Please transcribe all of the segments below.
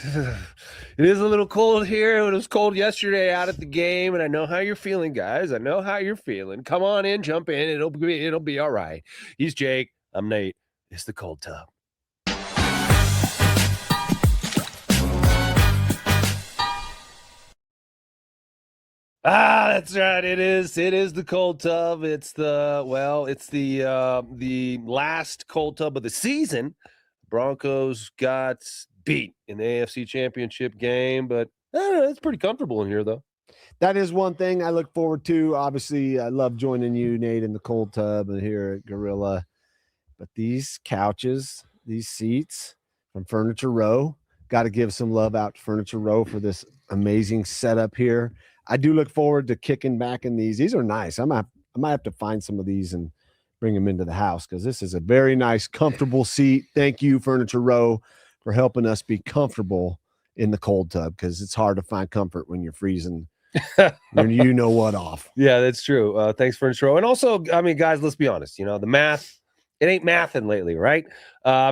It is a little cold here. It was cold yesterday out at the game, and I know how you're feeling, guys. I know how you're feeling. Come on in, jump in. It'll be all right. He's Jake. I'm Nate. It's the Cold Tub. That's right. It is the Cold Tub. It's the last Cold Tub of the season. Broncos got beat in the AFC Championship game, but it's pretty comfortable in here, though. That is one thing I look forward to. Obviously, I love joining you, Nate, in the Cold Tub and here at Gorilla. But these couches, these seats from Furniture Row, got to give some love out to Furniture Row for this amazing setup here. I do look forward to kicking back in these. These are nice. I might have to find some of these and bring them into the house because this is a very nice, comfortable seat. Thank you, Furniture Row, for helping us be comfortable in the cold tub because it's hard to find comfort when you're freezing. When you know what off. Yeah, that's true. Thanks, Furniture Row. And also, I mean, guys, let's be honest. The math, it ain't mathing lately, right?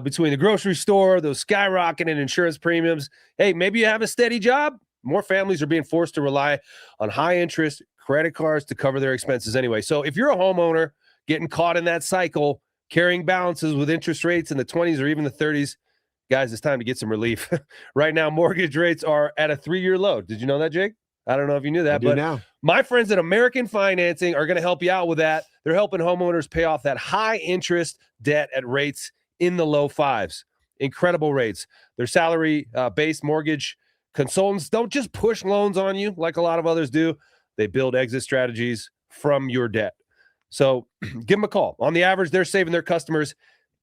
Between the grocery store, those skyrocketing insurance premiums. Hey, maybe you have a steady job. More families are being forced to rely on high-interest credit cards to cover their expenses anyway. So if you're a homeowner getting caught in that cycle, carrying balances with interest rates in the 20s or even the 30s, guys, it's time to get some relief. Right now, mortgage rates are at a 3-year low. Did you know that, Jake? I don't know if you knew that, but now. My friends at American Financing are going to help you out with that. They're helping homeowners pay off that high-interest debt at rates in the low fives. Incredible rates. Their salary-based mortgage consultants don't just push loans on you like a lot of others do. They build exit strategies from your debt. So give them a call. On the average, they're saving their customers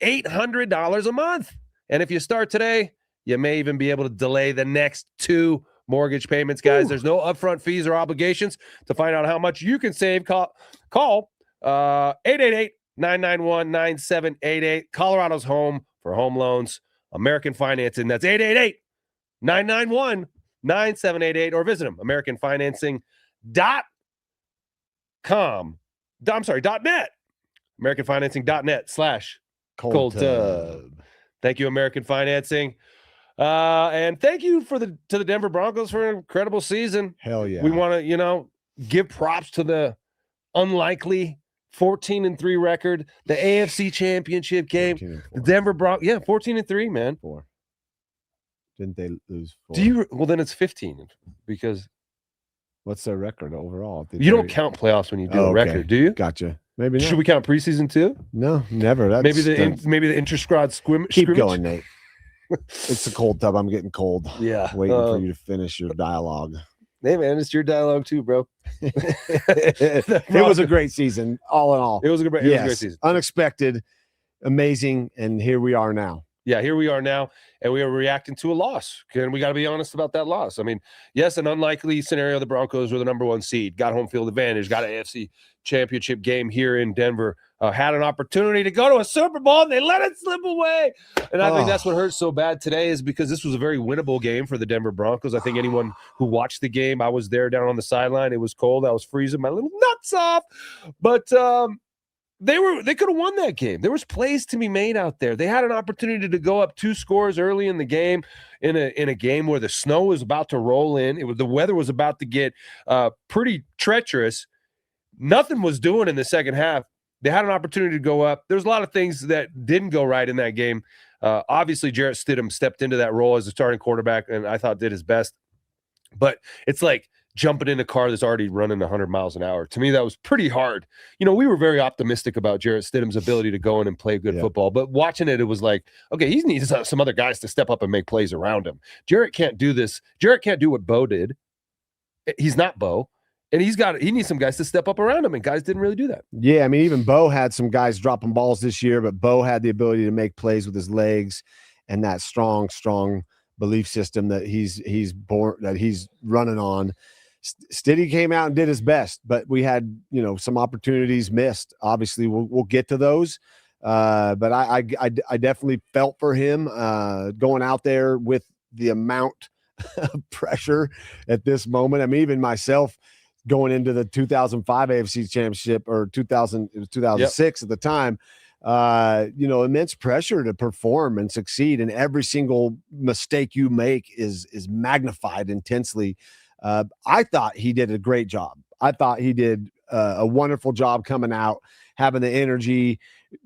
$800 a month. And if you start today, you may even be able to delay the next 2 mortgage payments, guys. Ooh. There's no upfront fees or obligations. To find out how much you can save, call 888-991-9788. Colorado's home for home loans. American Financing. That's 888-991-9788, or visit them, AmericanFinancing.com. I'm sorry, .net. AmericanFinancing.net/Cold Tub. Thank you, American Financing. And thank you to the Denver Broncos for an incredible season. Hell yeah. We want to, give props to the unlikely 14-3 record, the AFC Championship game. The Denver Broncos, 14-3, man. 4. Didn't they lose 4? Well, then it's 15 because what's their record overall? You don't count playoffs when you do a record, do you? Gotcha. Maybe not. Should we count preseason too? No, never. That's maybe the inter-squad scrimmage. Keep going, Nate. It's the cold tub. I'm getting cold. Yeah. Waiting for you to finish your dialogue. Hey, man, it's your dialogue too, bro. It was a great season, all in all. It was a great season. Unexpected, amazing, and here we are now. Yeah, here we are now, and we are reacting to a loss. And we got to be honest about that loss. I mean, yes, an unlikely scenario. The Broncos were the number 1 seed, got home field advantage, got an AFC Championship game here in Denver, had an opportunity to go to a Super Bowl, and they let it slip away. And I think that's what hurts so bad today is because this was a very winnable game for the Denver Broncos. I think anyone who watched the game, I was there down on the sideline. It was cold. I was freezing my little nuts off. But they could have won that game. There was plays to be made out there. They had an opportunity to go up 2 scores early in the game in a game where the snow was about to roll in. The weather was about to get pretty treacherous. Nothing was doing in the second half. They had an opportunity to go up. There's a lot of things that didn't go right in that game. Obviously, Jarrett Stidham stepped into that role as a starting quarterback and I thought did his best. But it's like jumping in a car that's already running 100 miles an hour. To me, that was pretty hard. We were very optimistic about Jarrett Stidham's ability to go in and play good football. But watching it, it was like, okay, he needs some other guys to step up and make plays around him. Jarrett can't do this. Jarrett can't do what Bo did. He's not Bo. And he needs some guys to step up around him, and guys didn't really do that. Yeah, I mean, even Bo had some guys dropping balls this year, but Bo had the ability to make plays with his legs and that strong belief system that he's running on. Stiddy came out and did his best, but we had some opportunities missed. Obviously, we'll get to those. But I definitely felt for him going out there with the amount of pressure at this moment. I mean, even myself going into the 2005 AFC Championship or 2006 at the time, immense pressure to perform and succeed, and every single mistake you make is magnified intensely. I thought he did a great job. I thought he did a wonderful job coming out, having the energy,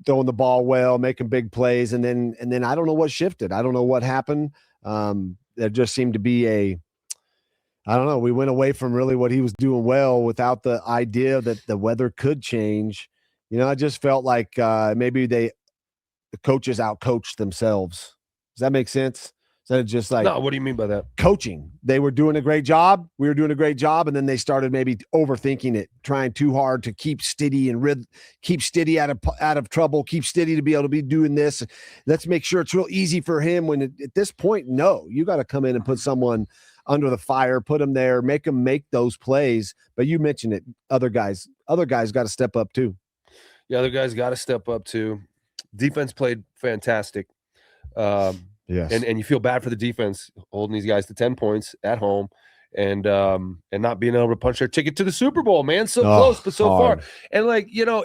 throwing the ball well, making big plays, and then I don't know what shifted. I don't know what happened. There just seemed to be I don't know. We went away from really what he was doing well without the idea that the weather could change. I just felt like maybe the coaches outcoached themselves. Does that make sense? Is that just like no? What do you mean by that? Coaching. They were doing a great job. We were doing a great job, and then they started maybe overthinking it, trying too hard to keep Stiddy and keep Stiddy out of trouble, keep Stiddy to be able to be doing this. Let's make sure it's real easy for him. When at this point, no, you got to come in and put someone under the fire, put them there, make them make those plays. But you mentioned it, other guys got to step up too. Yeah, other guys got to step up too. Defense played fantastic. Yes. And you feel bad for the defense holding these guys to 10 points at home and not being able to punch their ticket to the Super Bowl, man. So close, but so hard. far. And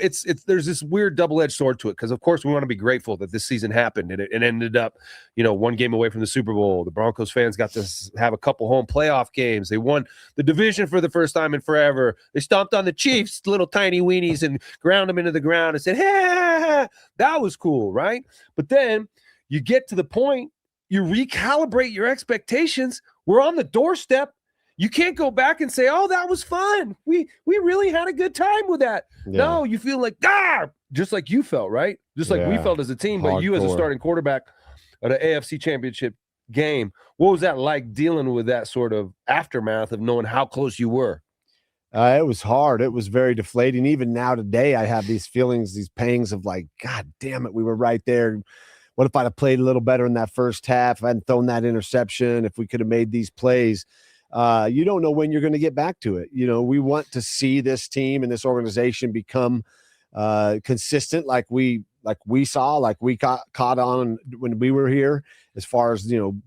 it's there's this weird double-edged sword to it, because of course we want to be grateful that this season happened and it ended up, one game away from the Super Bowl. The Broncos fans got to have a couple home playoff games. They won the division for the first time in forever. They stomped on the Chiefs, little tiny weenies, and ground them into the ground and said, hey, that was cool, right? But then you get to the point, you recalibrate your expectations. We're on the doorstep. You can't go back and say, oh, that was fun. We really had a good time with that. Yeah. No, you feel like, just like you felt, right? Just like we felt as a team, but you as a starting quarterback at an AFC Championship game, what was that like dealing with that sort of aftermath of knowing how close you were? It was hard. It was very deflating. Even now today, I have these feelings, these pangs of like, God damn it, we were right there. What if I'd have played a little better in that first half? If I hadn't thrown that interception, if we could have made these plays, you don't know when you're going to get back to it. We want to see this team and this organization become consistent, like we saw, like we caught on when we were here, as far as,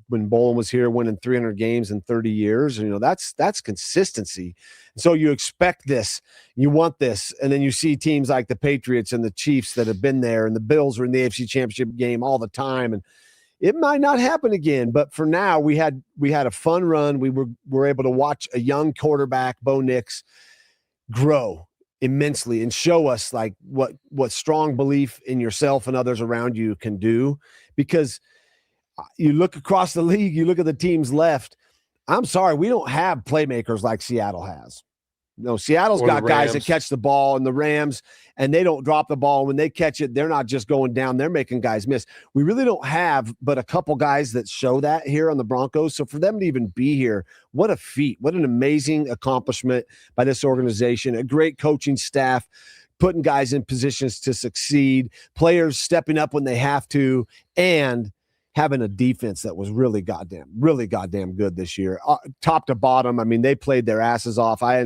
when Bolin was here winning 300 games in 30 years, that's consistency. So you expect this, you want this. And then you see teams like the Patriots and the Chiefs that have been there, and the Bills are in the AFC Championship game all the time. And it might not happen again, but for now we had a fun run. We were able to watch a young quarterback, Bo Nix, grow immensely and show us like what strong belief in yourself and others around you can do. Because you look across the league, you look at the teams left. I'm sorry, we don't have playmakers like Seattle has. No, Seattle's got guys that catch the ball, and the Rams, and they don't drop the ball. When they catch it, they're not just going down, they're making guys miss. We really don't have but a couple guys that show that here on the Broncos. So for them to even be here, what a feat. What an amazing accomplishment by this organization. A great coaching staff, putting guys in positions to succeed, players stepping up when they have to, and having a defense that was really goddamn good this year, top to bottom. I mean, they played their asses off. I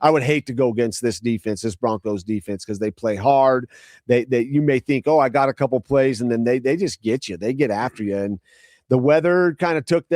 would hate to go against this Broncos defense, because they play hard. They you may think, oh, I got a couple plays, and then they just get you. They get after you. And the weather kind of took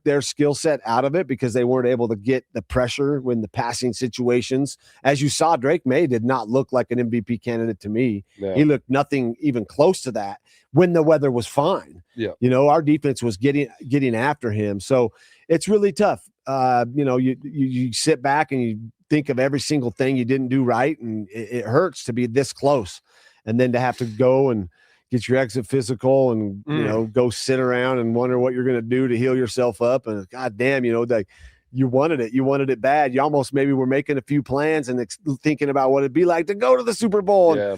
their skill set out of it, because they weren't able to get the pressure when the passing situations. As you saw, Drake May did not look like an MVP candidate to me. Yeah. He looked nothing even close to that when the weather was fine. Yeah. Our defense was getting after him. So it's really tough. You sit back and you think of every single thing you didn't do right, and it hurts to be this close. And then to have to go and get your exit physical and, go sit around and wonder what you're going to do to heal yourself up. And goddamn, like you wanted it bad. You almost maybe were making a few plans and thinking about what it'd be like to go to the Super Bowl. Yeah.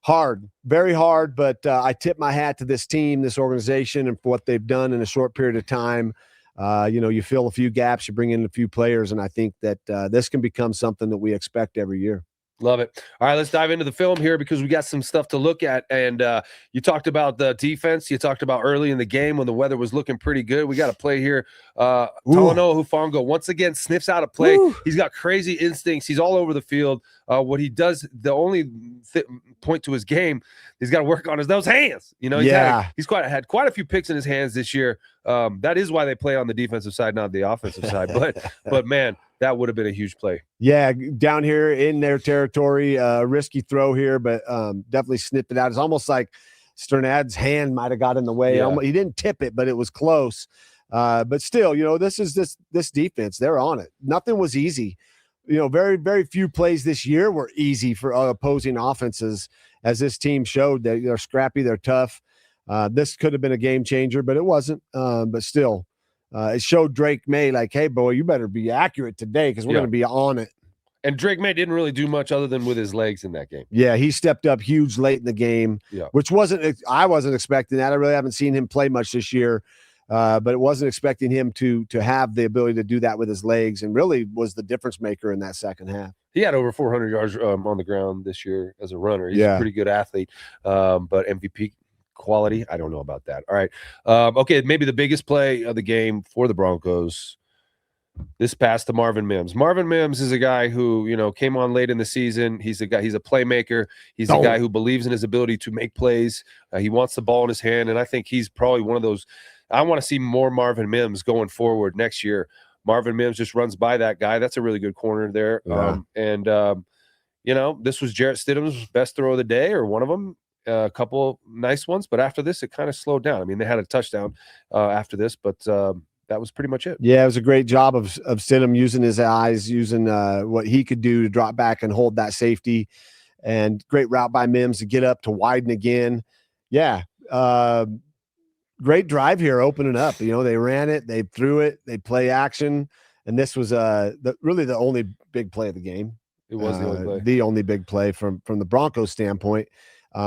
Hard, very hard. But I tip my hat to this team, this organization, and for what they've done in a short period of time. You fill a few gaps, you bring in a few players, and I think that this can become something that we expect every year. Love it. All right, let's dive into the film here, because we got some stuff to look at. And you talked about the defense. You talked about early in the game when the weather was looking pretty good. We got a play here. Talanoa Hufanga once again sniffs out a play. Ooh. He's got crazy instincts. He's all over the field. What he does, the only point to his game, he's got to work on those hands. He's had quite a few picks in his hands this year. That is why they play on the defensive side, not the offensive side. But man, that would have been a huge play. Yeah, down here in their territory, risky throw here, but definitely snipped it out. It's almost like Sternad's hand might have got in the way. Yeah. He didn't tip it, but it was close. But still, this is this defense. They're on it. Nothing was easy. Very, very few plays this year were easy for opposing offenses, as this team showed that they're scrappy, they're tough. This could have been a game changer, but it wasn't. But still, it showed Drake May like, hey, boy, you better be accurate today because we're going to be on it. And Drake May didn't really do much other than with his legs in that game. Yeah, he stepped up huge late in the game, which I wasn't expecting that. I really haven't seen him play much this year, but it wasn't expecting him to have the ability to do that with his legs, and really was the difference maker in that second half. He had over 400 yards on the ground this year as a runner. He's a pretty good athlete, but MVP quality, I don't know about that. All right. Okay, maybe the biggest play of the game for the Broncos, this pass to Marvin Mims. Marvin Mims is a guy who, came on late in the season. He's a playmaker. He's a guy who believes in his ability to make plays. He wants the ball in his hand, and I think he's probably one of those. I want to see more Marvin Mims going forward next year. Marvin Mims just runs by that guy. That's a really good corner there. Yeah. This was Jarrett Stidham's best throw of the day, or one of them. A couple nice ones, but after this, it kind of slowed down. I mean, they had a touchdown after this, but that was pretty much it. Yeah, it was a great job of Stidham using his eyes, using what he could do to drop back and hold that safety, and great route by Mims to get up to widen again. Yeah, great drive here, opening up. They ran it, they threw it, they play action, and this was really the only big play of the game. It was the only big play from the Broncos standpoint.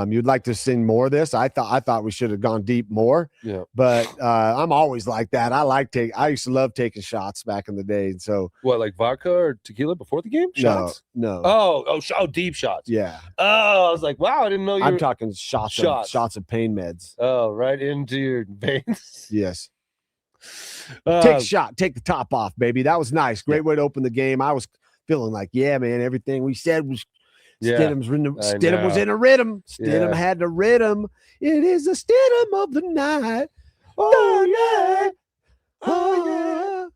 You'd like to see more of this. I thought we should have gone deep more. Yeah. But I'm always like that. I used to love taking shots back in the day. And so what, like vodka or tequila before the game? Shots? No. Oh, deep shots. Yeah. Oh, I was like, wow, I didn't know you I'm talking shots of pain meds. Oh, right into your veins. Yes. Take a shot, take the top off, baby. That was nice. Great way to open the game. I was feeling like, yeah, man, everything we said was Stidham was in a rhythm. Stidham had the rhythm. It is a Stidham of the night. Oh, yeah. Oh, yeah.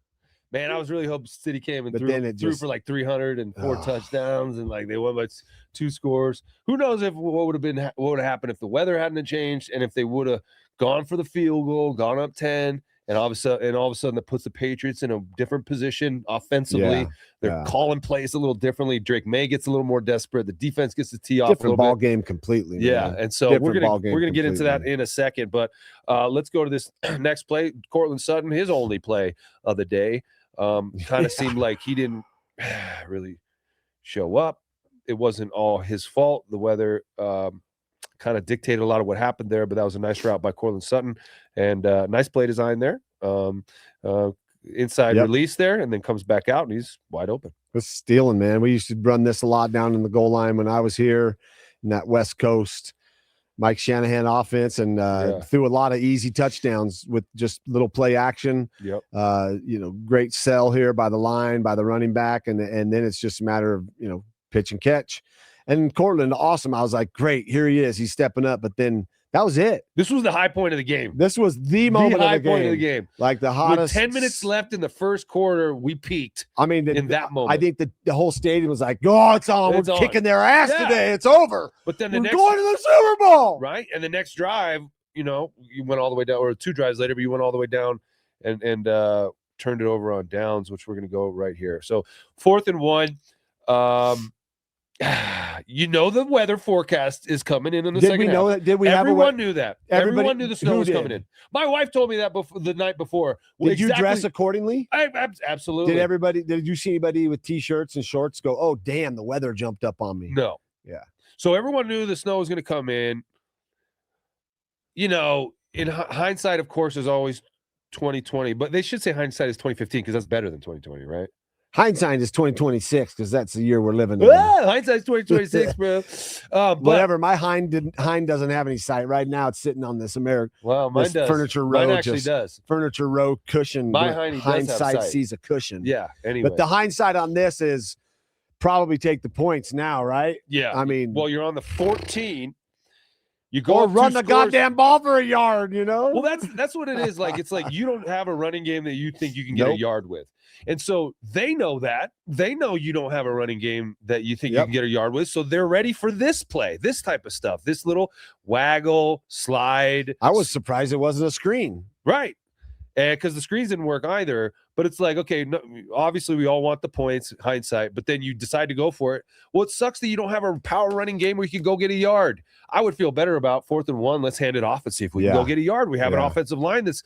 Man, I was really hoping City came and threw for like 300 and 4 touchdowns, and like they won by 2 scores. Who knows what would have happened if the weather hadn't changed, and if they would have gone for the field goal, gone up 10. And all of a sudden, that puts the Patriots in a different position offensively. Yeah, They're calling plays a little differently. Drake May gets a little more desperate. The defense gets the tee off. Different ball game completely. Yeah, man. And so we're gonna get into that in a second. But let's go to this next play. Cortland Sutton, his only play of the day, kind of seemed like he didn't really show up. It wasn't all his fault. The weather kind of dictated a lot of what happened there, but that was a nice route by Cortland Sutton, and nice play design there. Inside release there, and then comes back out, and he's wide open. It's stealing, man. We used to run this a lot down in the goal line when I was here in that West Coast Mike Shanahan offense, and threw a lot of easy touchdowns with just little play action. Yep. Great sell here by the line, by the running back, and then it's just a matter of pitch and catch. And Cortland, awesome. I was like, great, here he is. He's stepping up. But then that was it. This was the high point of the game. This was the moment high point of the game. Like the hottest. With 10 minutes left in the first quarter, we peaked. I mean, in that moment. I think the whole stadium was like, oh, it's on. We're kicking their ass today. It's over. But then we're going to the Super Bowl. Right? And the next drive, you went all the way down, or 2 drives later, but you went all the way down and turned it over on downs, which we're going to go right here. So 4th and 1. The weather forecast is coming in the second half. Did we know that? Everyone knew that. Everyone knew the snow was coming in. My wife told me that the night before. Did you dress accordingly? Absolutely. Did you see anybody with T-shirts and shorts go, oh, damn, the weather jumped up on me? No. Yeah. So everyone knew the snow was going to come in. In hindsight, of course, is always 2020, but they should say hindsight is 2015 because that's better than 2020, right? Hindsight is 2026 because that's the year we're living in. Hindsight's 2026, bro. Whatever. My Hind doesn't have any sight right now. It's sitting on this American. Well, mine does. Furniture row. Mine actually does. Furniture row cushion. My hindsight sees a cushion. Yeah. Anyway, but the hindsight on this is probably take the points now, right? Yeah. I mean, well, you're on the 14. You go or up run 2 the scores. goddamn ball for a yard, you know? Well, that's what it is. Like, it's like you don't have a running game that you think you can get a Nope. yard with. And so they know that. They know you don't have a running game that you think you Yep. can get a yard with. So they're ready for this play, this type of stuff, this little waggle, slide. I was surprised it wasn't a screen. Right. And because the screens didn't work either. But it's like, okay, no, obviously we all want the points, hindsight, but then you decide to go for it. Well, it sucks that you don't have a power running game where you can go get a yard. I would feel better about 4th and 1. Let's hand it off and see if we can go get a yard. We have an offensive line that's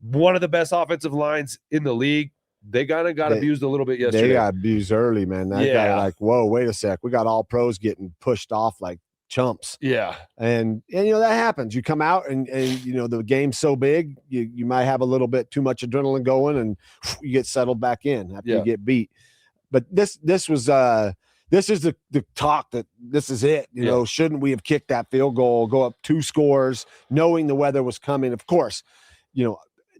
one of the best offensive lines in the league. They kind of got abused a little bit yesterday. They got abused early, man. That guy, like, whoa, wait a sec. We got all pros getting pushed off like chumps. Yeah. And that happens. You come out and the game's so big, you might have a little bit too much adrenaline going and you get settled back in after you get beat. But this is the talk that this is it. You know, shouldn't we have kicked that field goal, go up 2 scores, knowing the weather was coming? Of course,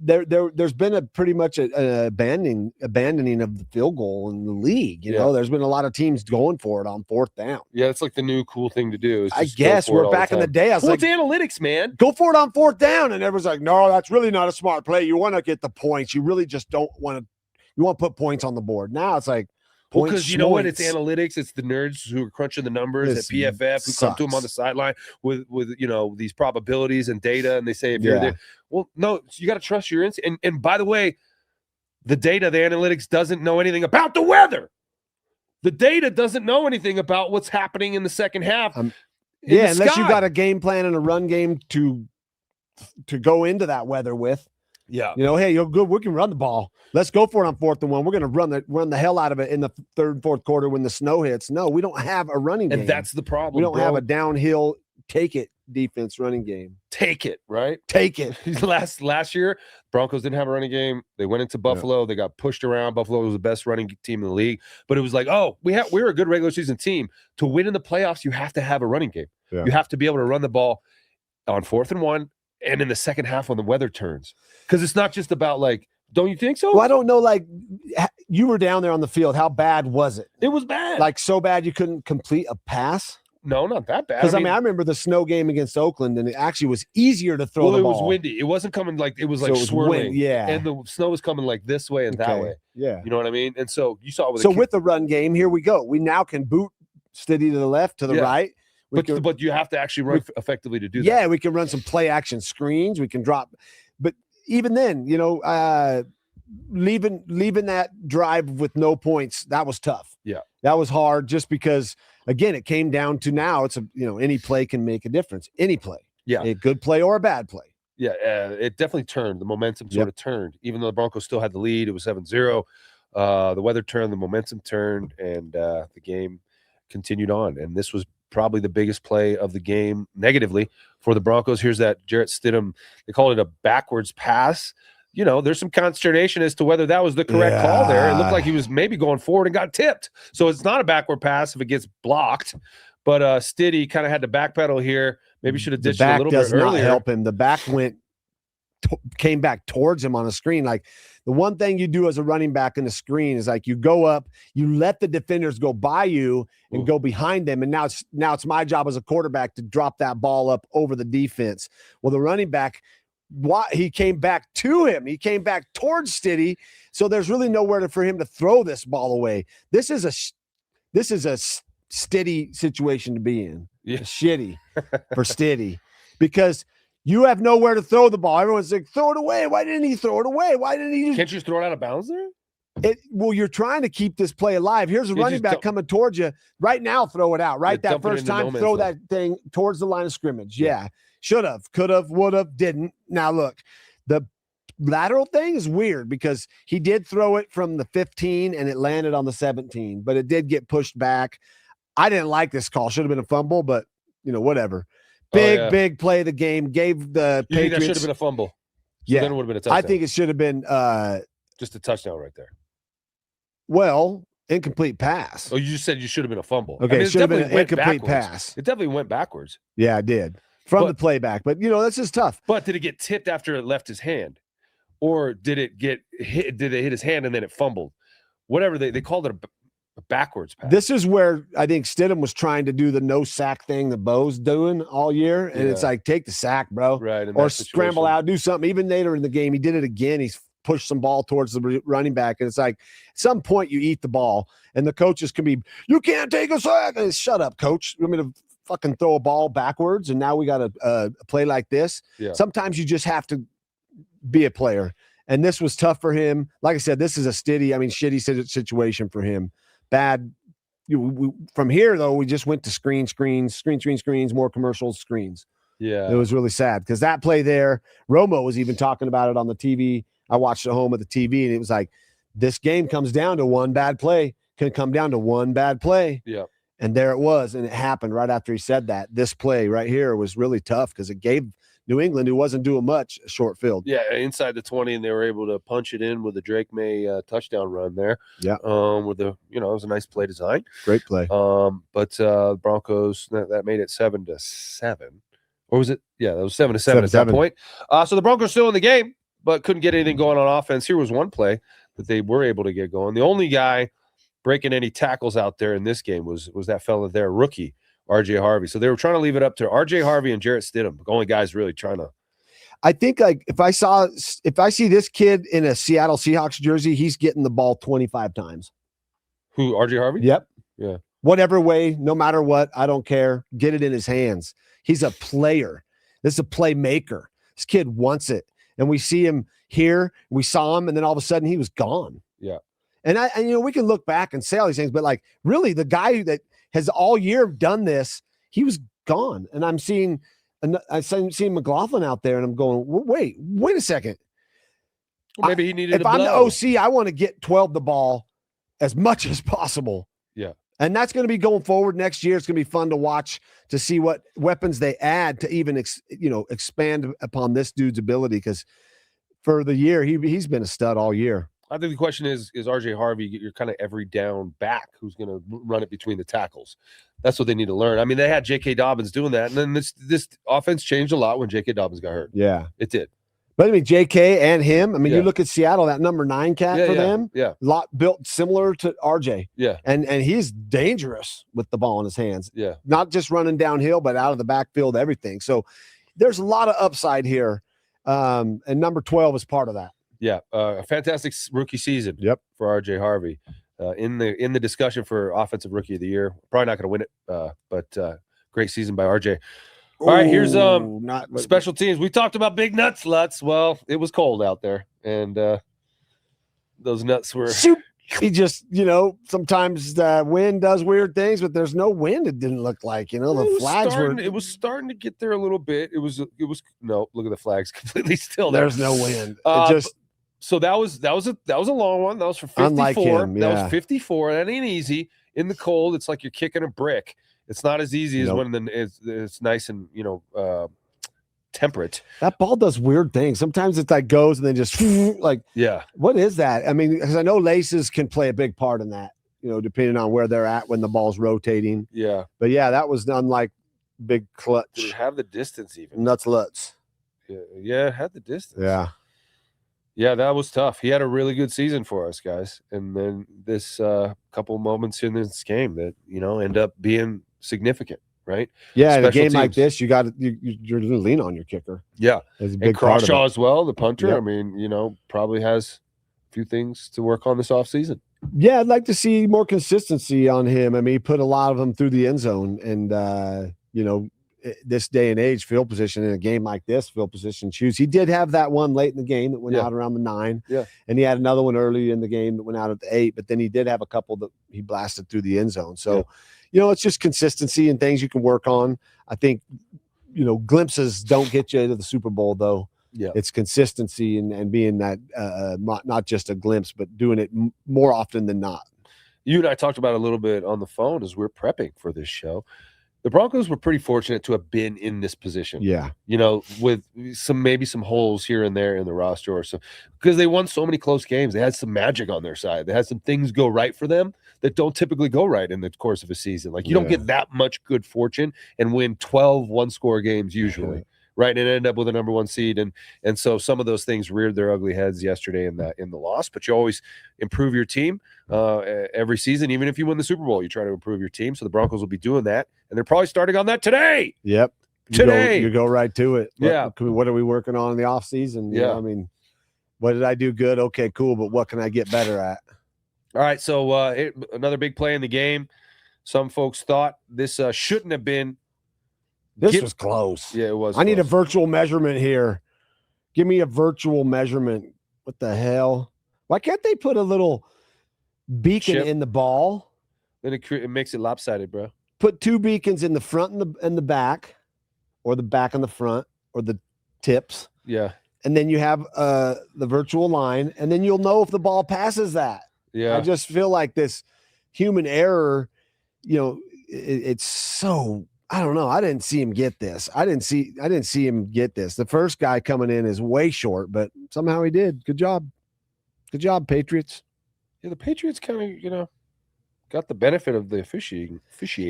there's been a pretty much an abandoning of the field goal in the league. You know, there's been a lot of teams going for it on 4th down. Yeah, it's like the new cool thing to do. I guess we're back in the day. I was like, it's analytics, man. Go for it on 4th down. And everyone's like, no, that's really not a smart play. You want to get the points. You really just don't want to. You want to put points on the board. Now it's like, because you know what? It's analytics. It's the nerds who are crunching the numbers at PFF who come to them on the sideline with these probabilities and data, and they say if you're there, well, no, you got to trust your instinct. And by the way, the data, the analytics doesn't know anything about the weather. The data doesn't know anything about what's happening in the second half. Unless you got a game plan and a run game to go into that weather with. Yeah. Hey, you're good. We can run the ball. Let's go for it on 4th and 1. We're going to run the hell out of it in the 3rd and 4th quarter when the snow hits. No, we don't have a running game. And that's the problem. We don't have a downhill take it defense running game. Take it, right? Take it. Last year, Broncos didn't have a running game. They went into Buffalo. Yeah. They got pushed around. Buffalo was the best running team in the league. But it was like, we're a good regular season team. To win in the playoffs, you have to have a running game. Yeah. You have to be able to run the ball on 4th and 1. And in the second half when the weather turns, because it's not just about like, don't you think so? Well, I don't know. Like, you were down there on the field. How bad was it? It was bad. Like, so bad you couldn't complete a pass? No, not that bad. Because I remember the snow game against Oakland, and it actually was easier to throw the ball. It was windy. It wasn't coming like it was like swirling. And the snow was coming like this way and that way. Yeah. You know what I mean? And so you saw with the run game, here we go. We now can boot Stidham to the left, to the right. But you have to actually run effectively to do that. Yeah, we can run some play action screens. We can drop. But even then, leaving that drive with no points, that was tough. Yeah. That was hard just because, again, it came down to now it's any play can make a difference. Any play. Yeah. A good play or a bad play. Yeah, it definitely turned. The momentum sort of turned. Even though the Broncos still had the lead, it was 7-0. The weather turned, the momentum turned, and the game continued on. And this was probably the biggest play of the game negatively for the Broncos. Here's that Jarrett Stidham. They call it a backwards pass. There's some consternation as to whether that was the correct call there. It looked like he was maybe going forward and got tipped. So it's not a backward pass if it gets blocked. But Stiddy kind of had to backpedal here. Maybe should have ditched it a little bit earlier. Not help him. The back came back towards him on a screen. Like, the one thing you do as a running back in the screen is like you go up, you let the defenders go by you and go behind them. And now it's my job as a quarterback to drop that ball up over the defense. Well, the running back, he came back to him. He came back towards Stiddy. So there's really nowhere for him to throw this ball away. This is a Stiddy situation to be in. Yeah. Shitty for Stiddy, because you have nowhere to throw the ball. Everyone's like, throw it away. Why didn't he throw it away? Why didn't he? Can't you just throw it out of bounds there? Well, you're trying to keep this play alive. Here's a running back coming towards you right now. Throw it out right that first time. Throw that thing towards the line of scrimmage. Yeah. Should have, could have, would have, didn't. Now look, the lateral thing is weird because he did throw it from the 15 and it landed on the 17, but it did get pushed back. I didn't like this call. Should have been a fumble, but whatever. Big play of the game. Gave the Patriots. Think that should have been a fumble? So then it would have been a touchdown. I think it should have been just a touchdown right there. Well, incomplete pass. Oh, you just said you should have been a fumble. Okay, it should have been an incomplete pass. It definitely went backwards. Yeah, it did. From the playback. But, that's just tough. But did it get tipped after it left his hand? Or did it get hit? Did it hit his hand and then it fumbled? Whatever. They called it A backwards pass. This is where I think Stidham was trying to do the no sack thing that Bo's doing all year. And it's like, take the sack, bro. Right. Or scramble out, do something. Even later in the game, he did it again. He's pushed some ball towards the running back. And it's like, at some point you eat the ball and the coaches can be, you can't take a sack. And shut up, coach. You want me to fucking throw a ball backwards? And now we got a play like this. Yeah. Sometimes you just have to be a player. And this was tough for him. Like I said, this is a shitty situation for him. Bad. From here, though, we just went to screens, more commercials, screens. Yeah. It was really sad because that play there, Romo was even talking about it on the TV. I watched at home with the TV, and it was like, this game comes down to one bad play. Can come down to one bad play. Yeah. And there it was, and it happened right after he said that. This play right here was really tough because it gave New England, who wasn't doing much, a short field. Yeah, inside the 20, and they were able to punch it in with a Drake May touchdown run there. Yeah. With the, it was a nice play design. Great play. But Broncos, that made it 7-7. Or was it? Yeah, that was 7-7 at that point. So the Broncos still in the game, but couldn't get anything going on offense. Here was one play that they were able to get going. The only guy breaking any tackles out there in this game was that fella there, rookie, RJ Harvey. So they were trying to leave it up to RJ Harvey and Jarrett Stidham. The only guys really trying to. I think if I see this kid in a Seattle Seahawks jersey, he's getting the ball 25 times. Who, RJ Harvey? Yep. Yeah. Whatever way, no matter what, I don't care. Get it in his hands. He's a player. This is a playmaker. This kid wants it. And we see him here. We saw him, and then all of a sudden he was gone. Yeah. And we can look back and say all these things, but like really the guy that has all year done this, he was gone. And I'm seeing McLaughlin out there, and I'm going, wait a second. Well, maybe he needed. If I'm the OC, I want to get 12 the ball as much as possible. Yeah. And that's going to be going forward next year. It's going to be fun to watch to see what weapons they add to even expand upon this dude's ability. Because for the year, he's been a stud all year. I think the question is RJ Harvey your kind of every down back who's going to run it between the tackles. That's what they need to learn. I mean, they had J.K. Dobbins doing that, and then this offense changed a lot when J.K. Dobbins got hurt. Yeah, it did. But I mean, J.K. and him. I mean, you look at Seattle, that number 9 cat for them. Yeah, lot built similar to RJ. Yeah, and he's dangerous with the ball in his hands. Yeah, not just running downhill, but out of the backfield, everything. So there's a lot of upside here, and number 12 is part of that. Yeah, a fantastic rookie season. Yep, for RJ Harvey, in the discussion for offensive rookie of the year. Probably not going to win it, but great season by RJ. All right, here's special teams. We talked about big nuts, Lutz. Well, it was cold out there, and those nuts were. He just, sometimes the wind does weird things, but there's no wind. It didn't look like, the flags were. It was starting to get there a little bit. It was no. Look at the flags, completely still. There's no wind. So that was a long one. That was for 54. Unlike him, yeah. That was 54. That ain't easy in the cold. It's like you're kicking a brick. It's not as easy as when it's nice and temperate. That ball does weird things. Sometimes it's like goes and then just like, yeah. What is that? I mean, because I know laces can play a big part in that, depending on where they're at when the ball's rotating. Yeah. But yeah, that was unlike big clutch. Did it have the distance even? Nuts Lutz. Yeah, it had the distance. Yeah. Yeah, that was tough. He had a really good season for us, guys. And then this couple moments in this game that, end up being significant, right? Yeah, in a game like this, you're going to lean on your kicker. Yeah. And Crawshaw as well, the punter. Yep. I mean, probably has a few things to work on this offseason. Yeah, I'd like to see more consistency on him. I mean, he put a lot of them through the end zone. And, this day and age, field position in a game like this, field position choose. He did have that one late in the game that went out around the 9. Yeah. And he had another one early in the game that went out at the 8, but then he did have a couple that he blasted through the end zone. So, it's just consistency and things you can work on. I think, glimpses don't get you to the Super Bowl, though. Yeah. It's consistency and being that not just a glimpse, but doing it more often than not. You and I talked about it a little bit on the phone as we're prepping for this show. The Broncos were pretty fortunate to have been in this position. Yeah. With maybe some holes here and there in the roster or so, because they won so many close games. They had some magic on their side. They had some things go right for them that don't typically go right in the course of a season. Like you don't get that much good fortune and win 12 one-score games usually, right, and end up with a number 1 seed. And so some of those things reared their ugly heads yesterday in the loss. But you always improve your team every season. Even if you win the Super Bowl, you try to improve your team. So the Broncos will be doing that, and they're probably starting on that today. Yep. You go right to it. Yeah. What are we working on in the off season? You know, I mean, what did I do good? Okay, cool. But what can I get better at? All right. So another big play in the game. Some folks thought this shouldn't have been. This was close. Yeah, it was. I need a virtual measurement here. Give me a virtual measurement. What the hell? Why can't they put a little beacon in the ball? Then it makes it lopsided, bro. Put 2 beacons in the front and the back, or the back and the front, or the tips. Yeah. And then you have the virtual line, and then you'll know if the ball passes that. Yeah. I just feel like this human error, it's so, I don't know. I didn't see him get this. I didn't see him get this. The first guy coming in is way short, but somehow he did. Good job. Good job, Patriots. Yeah, the Patriots kind of, got the benefit of the officiating.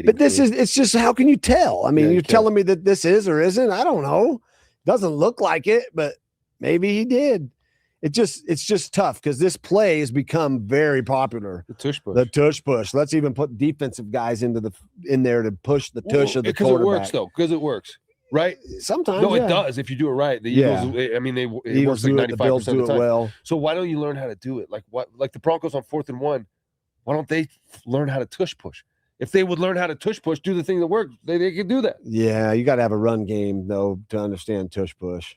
But it's just, how can you tell? I mean, you're telling me that this is or isn't? I don't know. Doesn't look like it, but maybe he did. It's just tough because this play has become very popular. The tush push. The tush push. Let's even put defensive guys in there to push the tush of the quarterback. Because it works, though. Because it works, right? Sometimes, no, it does if you do it right. The Eagles, I mean, it works like 95% of the time. Well. So why don't you learn how to do it? Like the Broncos on 4th and 1. Why don't they learn how to tush push? If they would learn how to tush push, do the thing that works, they could do that. Yeah, you got to have a run game though to understand tush push.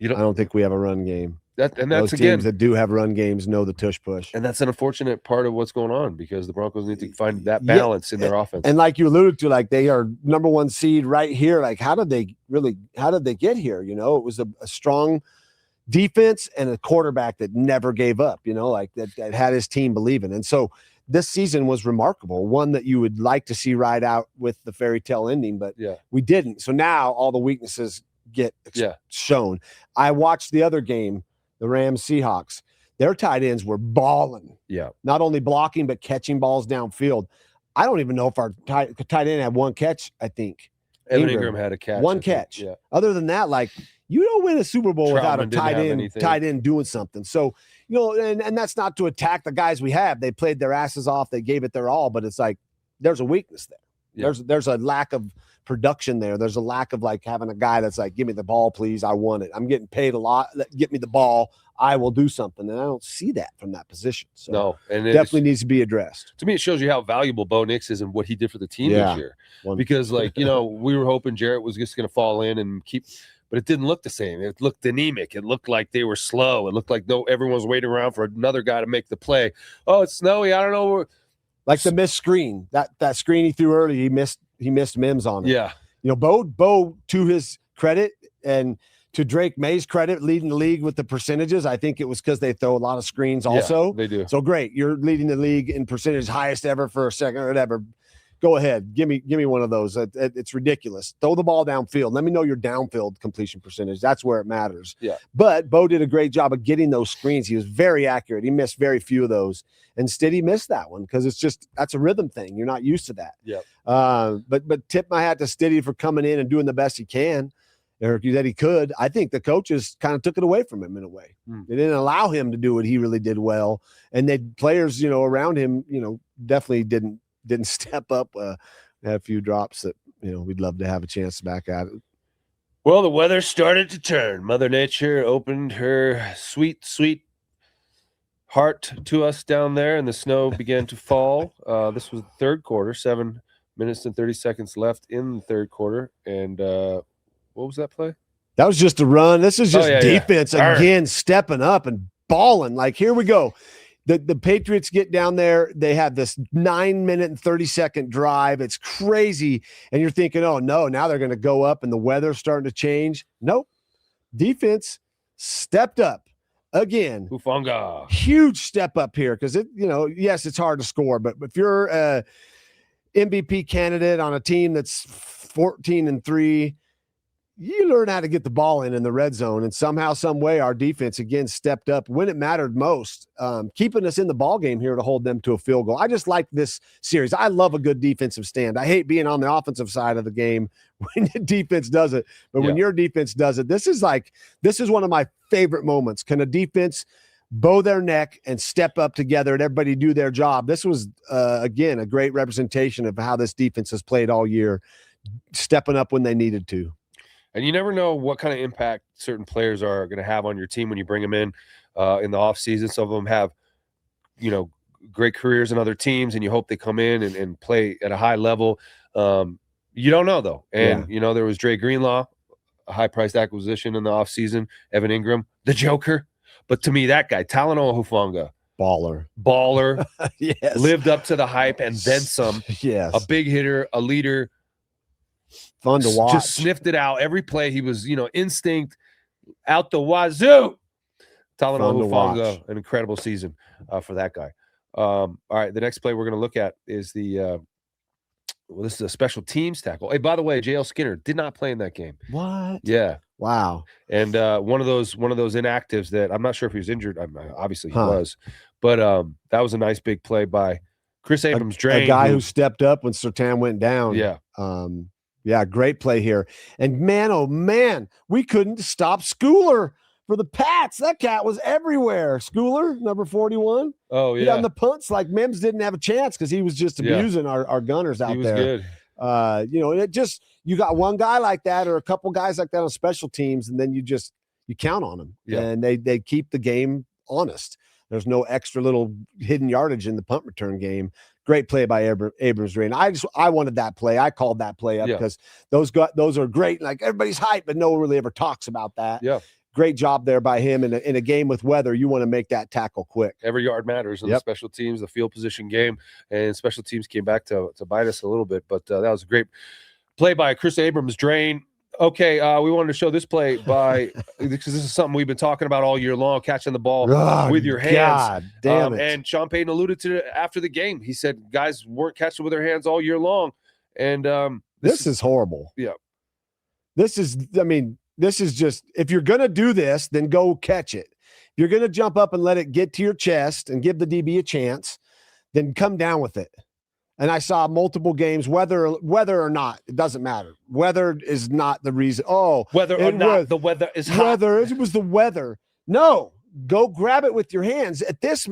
I don't think we have a run game. That's those teams that do have run games know the tush push. And that's an unfortunate part of what's going on because the Broncos need to find that balance in their offense. And like you alluded to, like they are number 1 seed right here. Like how did they get here? It was a strong defense and a quarterback that never gave up, like that had his team believing. And so this season was remarkable, one that you would like to see ride out with the fairy tale ending, but we didn't. So now all the weaknesses get shown. I watched the other game, the Rams Seahawks. Their tight ends were balling. Yeah. Not only blocking, but catching balls downfield. I don't even know if our tight end had 1 catch, I think. Evan Ingram had a catch. 1 catch. Yeah. Other than that, like, you don't win a Super Bowl without a tight end doing something. So, and that's not to attack the guys we have. They played their asses off. They gave it their all, but it's like there's a weakness there. Yeah. There's a lack of production there. There's a lack of like having a guy that's like, give me the ball, please. I want it. I'm getting paid a lot. Get me the ball. I will do something. And I don't see that from that position. So no, and it definitely needs to be addressed. To me, it shows you how valuable Bo Nix is and what he did for the team this year. Because like, we were hoping Jarrett was just going to fall in and keep, but it didn't look the same. It looked anemic. It looked like they were slow. It looked like everyone was waiting around for another guy to make the play. Oh, it's snowy. I don't know. Like the missed screen, that screen he threw early, he missed Mims on it. Yeah. Bo, to his credit and to Drake May's credit, leading the league with the percentages. I think it was because they throw a lot of screens also. Yeah, they do. So great. You're leading the league in percentage, highest ever for a second or whatever. Go ahead. Give me one of those. It's ridiculous. Throw the ball downfield. Let me know your downfield completion percentage. That's where it matters. Yeah. But Bo did a great job of getting those screens. He was very accurate. He missed very few of those. And Stiddy missed that one because that's a rhythm thing. You're not used to that. Yeah. But tip my hat to Stiddy for coming in and doing the best he can, or that he could. I think the coaches kind of took it away from him in a way. They didn't allow him to do what he really did well. And the players, around him, definitely didn't step up. Had a few drops that, we'd love to have a chance back at it. Well, the weather started to turn. Mother Nature opened her sweet, sweet heart to us down there, and the snow began to fall. This was the third quarter, 7 minutes and 30 seconds left in the third quarter. And what was that play? That was just a run. This is just defense again, stepping up and balling. Like, here we go. The Patriots get down there. They have this 9 minute and 30-second drive. It's crazy. And you're thinking, oh, no, now they're going to go up and the weather's starting to change. Nope. Defense stepped up again. Hufunga. Huge step up here because, yes, it's hard to score. But if you're a MVP candidate on a team that's 14-3, you learn how to get the ball in the red zone, and somehow, some way, our defense again stepped up when it mattered most, keeping us in the ball game here to hold them to a field goal. I just like this series. I love a good defensive stand. I hate being on the offensive side of the game when your defense does it. But when your defense does it, this is one of my favorite moments. Can a defense bow their neck and step up together and everybody do their job? This was, again, a great representation of how this defense has played all year, stepping up when they needed to. And you never know what kind of impact certain players are going to have on your team when you bring them in the offseason. Some of them have, great careers in other teams, and you hope they come in and play at a high level. You don't know, though. And, there was Dre Greenlaw, a high-priced acquisition in the offseason, Evan Ingram, the Joker. But to me, that guy, Talanoa Hufanga, baller, yes, lived up to the hype and then some. Yes, a big hitter, a leader, fun to watch. Just sniffed it out every play. He was, instinct out the wazoo. Talanoa Hufanga, an incredible season for that guy. All right, the next play we're going to look at is this is a special teams tackle. Hey, by the way, J.L. Skinner did not play in that game. What? Yeah. Wow. And one of those inactives that I'm not sure if he was injured. Obviously he was, but that was a nice big play by Chris Abrams-Drain, a guy who stepped up when Surtain went down. Yeah. Yeah, great play here. And man, oh man, we couldn't stop Schooler for the Pats. That cat was everywhere. Schooler, number 41. Oh, yeah. On the punts, like Mims didn't have a chance because he was just abusing our gunners out there. He was good. And it just, you got one guy like that or a couple guys like that on special teams, and then you count on them. Yeah. And they keep the game honest. There's no extra little hidden yardage in the punt return game. Great play by Abrams-Drain. I wanted that play. I called that play up because those are great. Like everybody's hyped, but no one really ever talks about that. Yeah. Great job there by him. In a game with weather, you want to make that tackle quick. Every yard matters in the special teams, the field position game, and special teams came back to bite us a little bit. But that was a great play by Chris Abrams-Drain. Okay, we wanted to show this play because this is something we've been talking about all year long, catching the ball with your hands. God damn it. And Sean Payton alluded to it after the game. He said guys weren't catching with their hands all year long. And this is horrible. Yeah. This is just, if you're going to do this, then go catch it. If you're going to jump up and let it get to your chest and give the DB a chance, then come down with it. And I saw multiple games, whether or not, it doesn't matter. Weather is not the reason. Oh, whether or not the weather is hot. It was the weather. No, go grab it with your hands. At this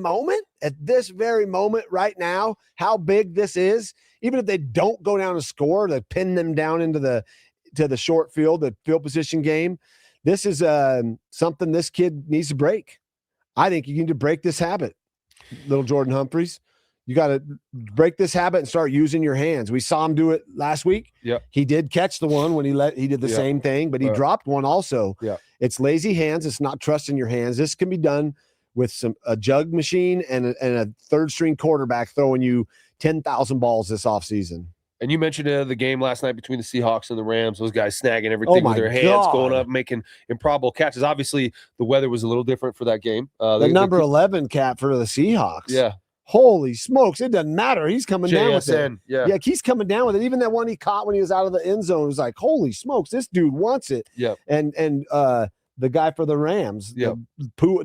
very moment right now, how big this is, even if they don't go down and score, they pin them down into the short field, the field position game. This is something this kid needs to break. I think you need to break this habit, little Jordan Humphreys. You got to break this habit and start using your hands. We saw him do it last week. Yeah. He did catch the one when he did the same thing, but he dropped one also. Yeah. It's lazy hands. It's not trusting your hands. This can be done with a jug machine and a third string quarterback throwing you 10,000 balls this offseason. And you mentioned the game last night between the Seahawks and the Rams, those guys snagging everything with their hands, going up, making improbable catches. Obviously, the weather was a little different for that game. The number 11 cap for the Seahawks. Yeah. Holy smokes. It doesn't matter. He's coming down with it. Yeah, he's coming down with it. Even that one he caught when he was out of the end zone was like, holy smokes, this dude wants it. Yeah. And the guy for the Rams, Puka.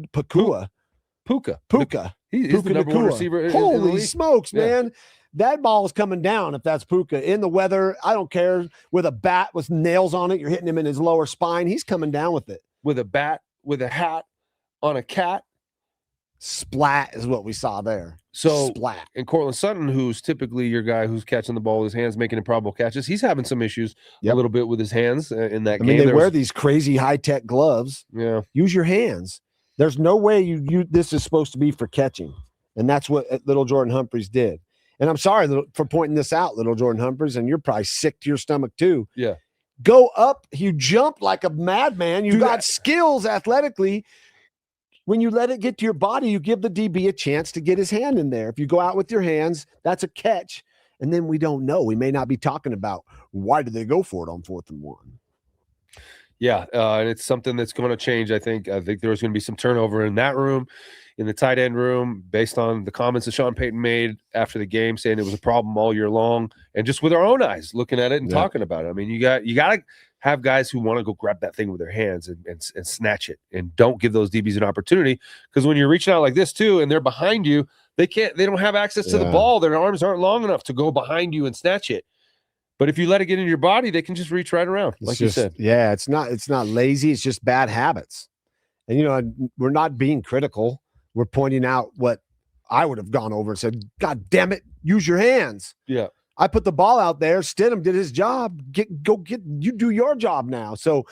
He's the number one receiver. Holy smokes, man. That ball is coming down if that's Puka. In the weather, I don't care. With a bat with nails on it, you're hitting him in his lower spine. He's coming down with it. With a bat, with a hat, on a cat. Splat is what we saw there. So splat. And Cortland Sutton, who's typically your guy who's catching the ball with his hands, making improbable catches, he's having some issues a little bit with his hands in that game. I mean, they wear these crazy high-tech gloves. Yeah. Use your hands. There's no way this is supposed to be for catching. And that's what little Jordan Humphreys did. And I'm sorry for pointing this out, little Jordan Humphreys, and you're probably sick to your stomach too. Yeah. Go up. You jump like a madman. You got skills athletically. When you let it get to your body, you give the DB a chance to get his hand in there. If you go out with your hands, that's a catch. And then we don't know. We may not be talking about why did they go for it on 4th and 1. Yeah, and it's something that's going to change. I think there's going to be some turnover in that room, in the tight end room, based on the comments that Sean Payton made after the game, saying it was a problem all year long, and just with our own eyes looking at it and talking about it. I mean, you got to have guys who want to go grab that thing with their hands and snatch it, and don't give those DBs an opportunity, because when you're reaching out like this too, and they're behind you, they don't have access to the ball. Their arms aren't long enough to go behind you and snatch it. But if you let it get into your body, they can just reach right around, like you said. Yeah, it's not lazy. It's just bad habits. And, we're not being critical. We're pointing out what I would have gone over and said, God damn it, use your hands. Yeah. I put the ball out there. Stidham did his job. You do your job now. So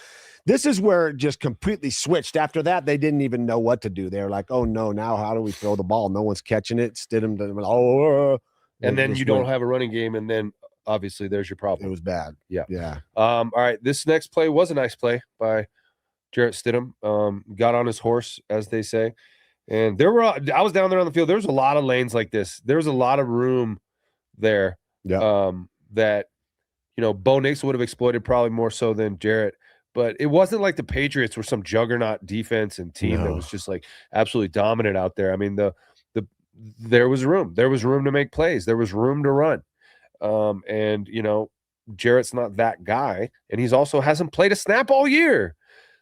this is where it just completely switched. After that, they didn't even know what to do. They were like, oh, no, now how do we throw the ball? No one's catching it. Stidham doesn't. And then you don't have a running game, and then obviously there's your problem. It was bad. Yeah. All right, this next play was a nice play by Jarrett Stidham. Got on his horse, as they say. And I was down there on the field. There was a lot of lanes like this. There was a lot of room there. Yeah. That Bo Nix would have exploited probably more so than Jarrett, but it wasn't like the Patriots were some juggernaut defense and team that was just like absolutely dominant out there. I mean, there was room to make plays, there was room to run, and Jarrett's not that guy, and he's also hasn't played a snap all year.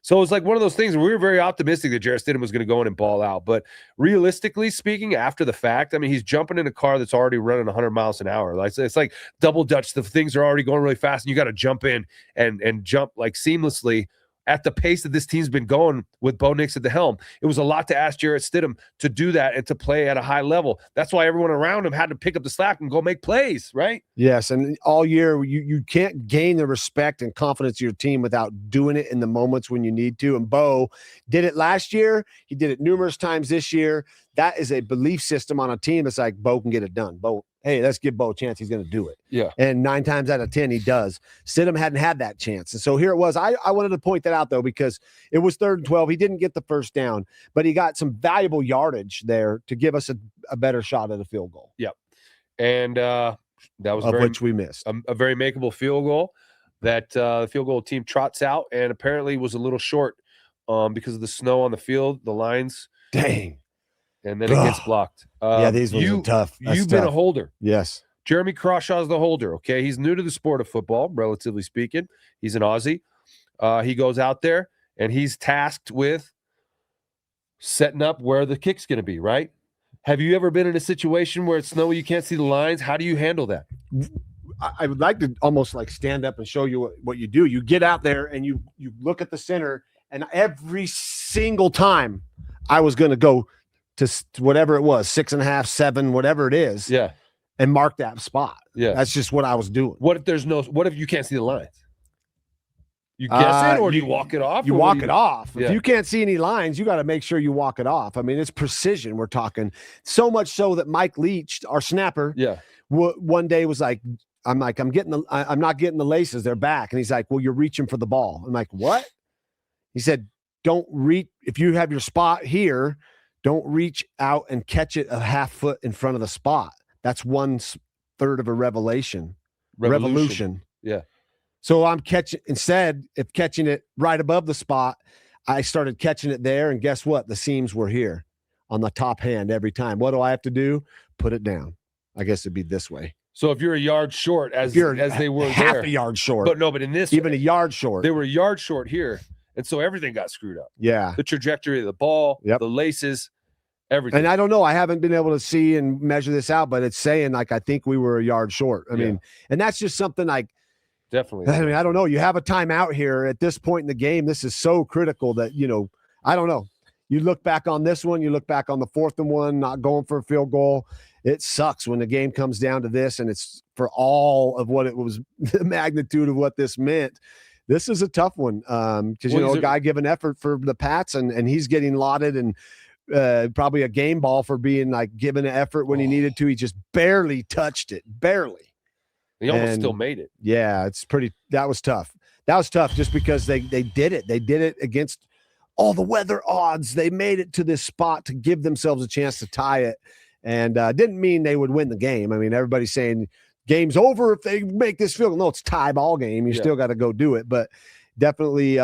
So it's like one of those things where we were very optimistic that Jarrett Stidham was going to go in and ball out. But realistically speaking, after the fact, I mean, he's jumping in a car that's already running 100 miles an hour. Like, it's like double dutch. The things are already going really fast, and you got to jump in and jump like seamlessly at the pace that this team's been going with Bo Nix at the helm. It was a lot to ask Jarrett Stidham to do that and to play at a high level. That's why everyone around him had to pick up the slack and go make plays, right? Yes, and all year you can't gain the respect and confidence of your team without doing it in the moments when you need to. And Bo did it last year. He did it numerous times this year. That is a belief system on a team. It's like Bo can get it done. Bo, hey, let's give Bo a chance. He's going to do it. Yeah. And 9 times out of 10, he does. Stidham hadn't had that chance. And so here it was. I wanted to point that out, though, because it was 3rd and 12. He didn't get the first down, but he got some valuable yardage there to give us a better shot at a field goal. Yep. And that was which we missed. A very makeable field goal that the field goal team trots out and apparently was a little short because of the snow on the field, the lines. Dang. And then it gets blocked. Yeah, these ones are tough. You've been a holder. Yes. Jeremy Crawshaw's the holder, okay? He's new to the sport of football, relatively speaking. He's an Aussie. He goes out there, and he's tasked with setting up where the kick's going to be, right? Have you ever been in a situation where it's snowy, you can't see the lines? How do you handle that? I would like to almost like stand up and show you what you do. You get out there, and you look at the center, and every single time I was going to go to whatever it was, 6.5, 7, whatever it is. Yeah. And mark that spot. Yeah. That's just what I was doing. What if you can't see the lines? You guess it, or do you walk it off? You walk it off. Yeah. If you can't see any lines, you got to make sure you walk it off. I mean, it's precision we're talking. So much so that Mike Leach, our snapper, one day was like, I'm not getting the laces. They're back. And he's like, well, you're reaching for the ball. I'm like, what? He said, don't reach. If you have your spot here, don't reach out and catch it a half foot in front of the spot. That's 1/3 of a revolution. Yeah. So I'm instead of catching it right above the spot, I started catching it there. And guess what? The seams were here on the top hand every time. What do I have to do? Put it down. I guess it'd be this way. So if you're a yard short, as they were half there, a yard short. But in this, even a yard short. They were a yard short here. And so everything got screwed up. Yeah. The trajectory of the ball, the laces, everything. And I don't know. I haven't been able to see and measure this out, but it's saying like I think we were a yard short. I mean, and that's just something like definitely. I mean, I don't know. You have a timeout here at this point in the game. This is so critical that I don't know. You look back on this one. You look back on the 4th and 1, not going for a field goal. It sucks when the game comes down to this, and it's for all of what it was, the magnitude of what this meant. This is a tough one because, a guy giving effort for the Pats and he's getting lauded and probably a game ball for being like giving an effort when he needed to. He just barely touched it. Barely. He almost still made it. Yeah, that was tough. That was tough just because they did it. They did it against all the weather odds. They made it to this spot to give themselves a chance to tie it. And didn't mean they would win the game. I mean, everybody's saying game's over if they make this field goal. No, it's tie ball game. You still got to go do it. But definitely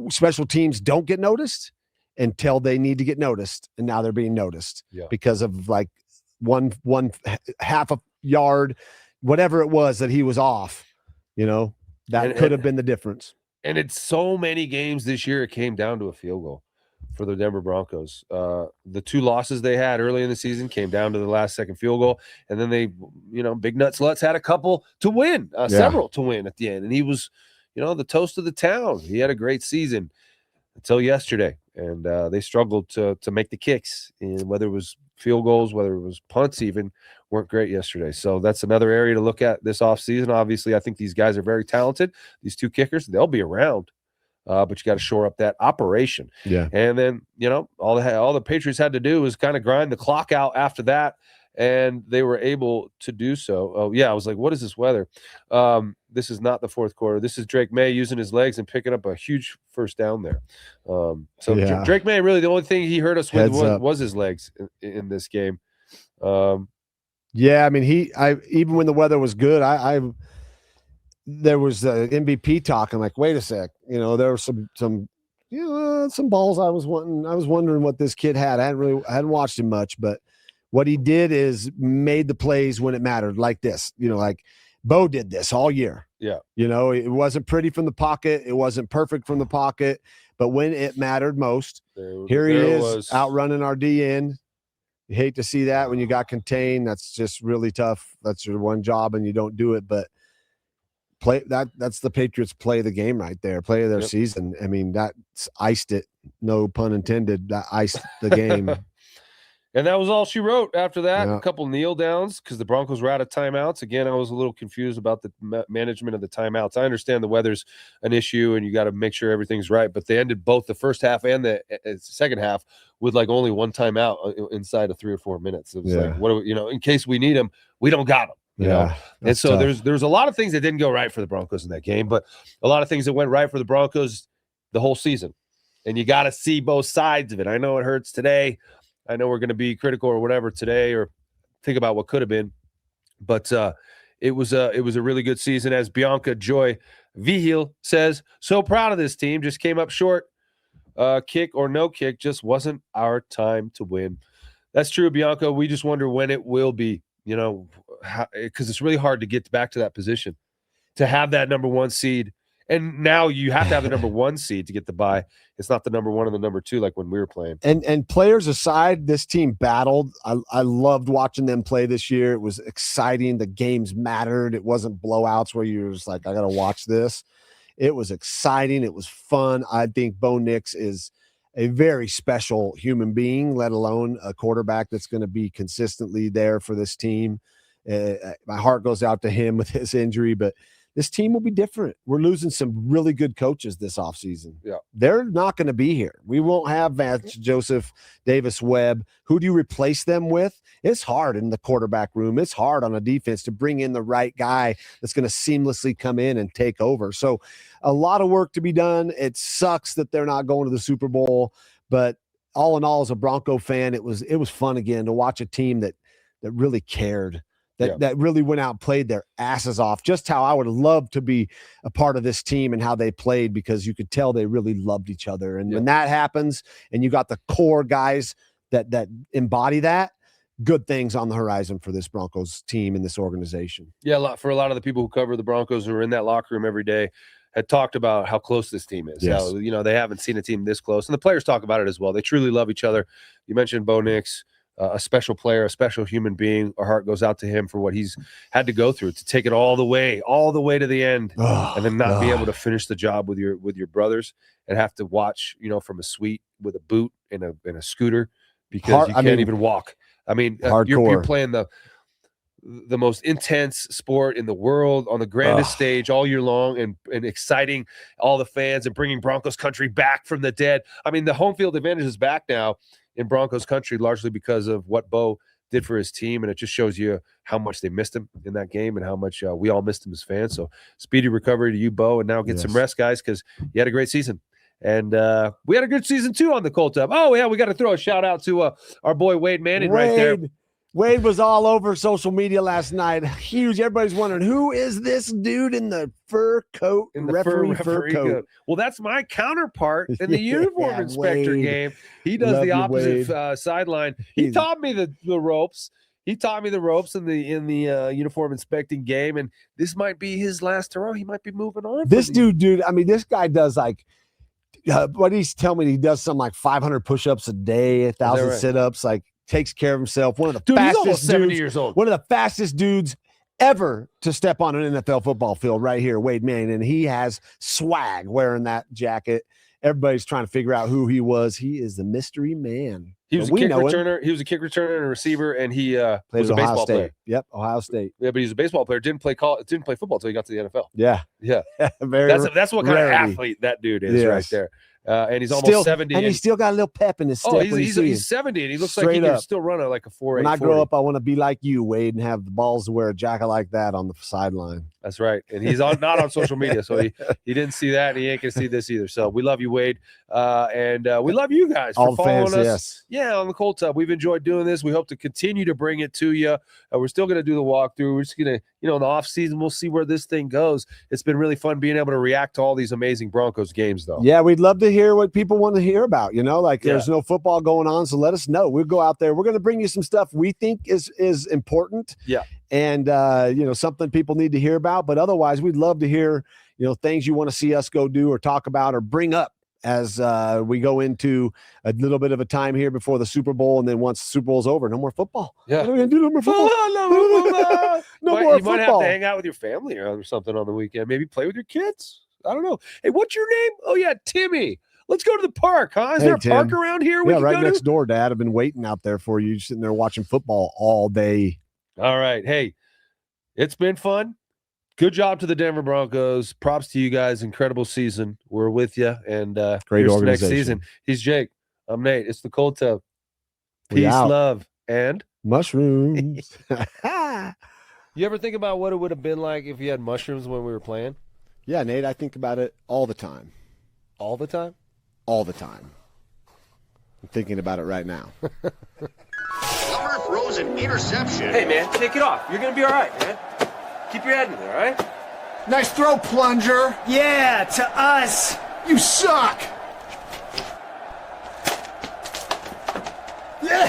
special teams don't get noticed until they need to get noticed. And now they're being noticed because of like one half a yard, whatever it was that he was off, that could have been the difference. And it's so many games this year, it came down to a field goal. for the Denver Broncos. The 2 losses they had early in the season came down to the last second field goal, and then they, Big Nuts Lutz had a couple to win, several to win at the end, and he was, the toast of the town. He had a great season until yesterday, and they struggled to make the kicks, and whether it was field goals, whether it was punts even, weren't great yesterday. So that's another area to look at this offseason. Obviously, I think these guys are very talented. These 2 kickers, they'll be around. But you got to shore up that operation. Yeah. And then, all the Patriots had to do was kind of grind the clock out after that, and they were able to do so. Oh, yeah, I was like, what is this weather? This is not the fourth quarter. This is Drake May using his legs and picking up a huge first down there. Drake May, really, the only thing he hurt us with was his legs in this game. Yeah, I mean, even when the weather was good, there was MVP talk. I'm like, wait a sec. There were some balls I was wanting. I was wondering what this kid had. I hadn't watched him much, but what he did is made the plays when it mattered, like this. Like Bo did this all year. Yeah. It wasn't pretty from the pocket. It wasn't perfect from the pocket, but when it mattered most, here he is outrunning our DN. You hate to see that when you got contained. That's just really tough. That's your one job, and you don't do it, but that's the Patriots play the game right there, play of their season. I mean, that's iced it, no pun intended. That iced the game. And that was all she wrote after that. A couple kneel downs because the Broncos were out of timeouts. Again, I was a little confused about the management of the timeouts. I understand the weather's an issue and you got to make sure everything's right, but they ended both the first half and the second half with like only one timeout inside of 3 or 4 minutes. It was like, what do we, in case we need them, we don't got them. And so there's a lot of things that didn't go right for the Broncos in that game, but a lot of things that went right for the Broncos the whole season. And you got to see both sides of it. I know it hurts today. I know we're going to be critical or whatever today, or think about what could have been, but it was a really good season. As Bianca Joy Vigil says, so proud of this team. Just came up short. Kick or no kick, just wasn't our time to win. That's true, Bianca. We just wonder when it will be. Because it's really hard to get back to that position, to have that number 1 seed. And now you have to have the number 1 seed to get the bye. It's not the number 1 and the number 2 like when we were playing. And players aside, this team battled. I loved watching them play this year. It was exciting. The games mattered. It wasn't blowouts where you're just like, I got to watch this. It was exciting. It was fun. I think Bo Nix is a very special human being, let alone a quarterback that's going to be consistently there for this team. My heart goes out to him with his injury, but this team will be different. We're losing some really good coaches this offseason. Yeah. They're not going to be here. We won't have Vance Joseph, Davis Webb. Who do you replace them with? It's hard in the quarterback room. It's hard on a defense to bring in the right guy that's going to seamlessly come in and take over. So a lot of work to be done. It sucks that they're not going to the Super Bowl, but all in all, as a Bronco fan, it was fun again to watch a team that really cared. That really went out and played their asses off, just how I would love to be a part of this team and how they played, because you could tell they really loved each other. And when that happens and you got the core guys that embody that, good things on the horizon for this Broncos team and this organization. Yeah, for a lot of the people who cover the Broncos who are in that locker room every day had talked about how close this team is. Yes. How, they haven't seen a team this close. And the players talk about it as well. They truly love each other. You mentioned Bo Nix. A special player, a special human being. Our heart goes out to him for what he's had to go through to take it all the way to the end, and then not be able to finish the job with your brothers and have to watch, from a suite with a boot and a scooter because you can't even walk. I mean, you're playing the most intense sport in the world on the grandest stage all year long and exciting all the fans and bringing Broncos country back from the dead. I mean, the home field advantage is back now in Broncos country, largely because of what Bo did for his team. And it just shows you how much they missed him in that game and how much we all missed him as fans. So speedy recovery to you, Bo, and now get some rest, guys, because you had a great season. And we had a good season, too, on the Colt Tub. Oh, yeah, we got to throw a shout-out to our boy Wade Manning right there. Wade was all over social media last night. Huge. Everybody's wondering, who is this dude in the fur coat? In the referee coat. Well, that's my counterpart in the uniform inspector game. He does the opposite sideline. He taught me the ropes. He taught me the ropes in the uniform inspecting game, and this might be his last hurrah. He might be moving on. This dude. I mean, this guy does what he's telling me, he does something like 500 push-ups a day, 1,000 right? sit-ups, like takes care of himself. One of the Dude, he's fastest almost 70 dudes, years old. one of the fastest dudes ever to step on an NFL football field right here, Wade Manning. And he has swag wearing that jacket. Everybody's trying to figure out who he was. He is the mystery man. He was a kick returner. He was a kick returner and a receiver, and he was a baseball player. Yep, Ohio State. Yeah, but he's a baseball player. Didn't play football until he got to the NFL. Yeah, yeah. That's what kind of athlete that dude is right there. And he's almost 70. And he's still got a little pep in his step. Oh, he's 70, and he looks like he can still run like a 4.8. When I grow up, I want to be like you, Wade, and have the balls to wear a jacket like that on the sideline. That's right. And he's not on social media, so he didn't see that, and he ain't going to see this either. So we love you, Wade. And we love you guys for following us. Yes. Yeah, on the Cold Tub. We've enjoyed doing this. We hope to continue to bring it to you. We're still going to do the walkthrough. We're just going to, in the off season, we'll see where this thing goes. It's been really fun being able to react to all these amazing Broncos games, though. Yeah, we'd love to hear what people want to hear about. There's no football going on, so let us know. We'll go out there. We're going to bring you some stuff we think is important. Yeah. And, something people need to hear about. But otherwise, we'd love to hear, things you want to see us go do or talk about or bring up as we go into a little bit of a time here before the Super Bowl. And then once the Super Bowl's over, no more football. Yeah. What are we going to do? No more football. No more You might have to hang out with your family or something on the weekend. Maybe play with your kids. I don't know. Hey, what's your name? Oh, yeah, Timmy. Let's go to the park, huh? Is there a park around here? Yeah, right next door, Dad. I've been waiting out there for you, sitting there watching football all day. All right. Hey, it's been fun. Good job to the Denver Broncos. Props to you guys. Incredible season. We're with you. And great organization. Next season. He's Jake. I'm Nate. It's the Cold Tub. Peace, love, and mushrooms. You ever think about what it would have been like if you had mushrooms when we were playing? Yeah, Nate, I think about it all the time. All the time? All the time. I'm thinking about it right now. Plummer throws an interception. Hey, man, take it off. You're going to be all right, man. Keep your head in there, all right? Nice throw, plunger. Yeah, to us. You suck. Yeah!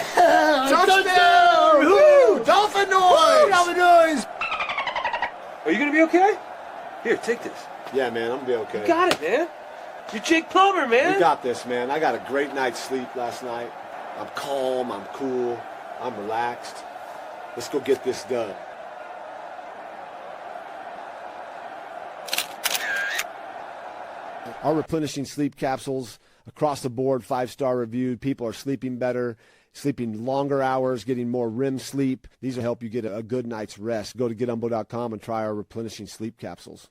Touchdown! Woo! Dolphin noise! Woo, dolphin noise! Are you going to be okay? Here, take this. Yeah, man, I'm going to be okay. You got it, man. You're Jake Plummer, man. We got this, man. I got a great night's sleep last night. I'm calm. I'm cool. I'm relaxed. Let's go get this done. Our replenishing sleep capsules across the board, 5-star reviewed. People are sleeping better, sleeping longer hours, getting more REM sleep. These will help you get a good night's rest. Go to getumbo.com and try our replenishing sleep capsules.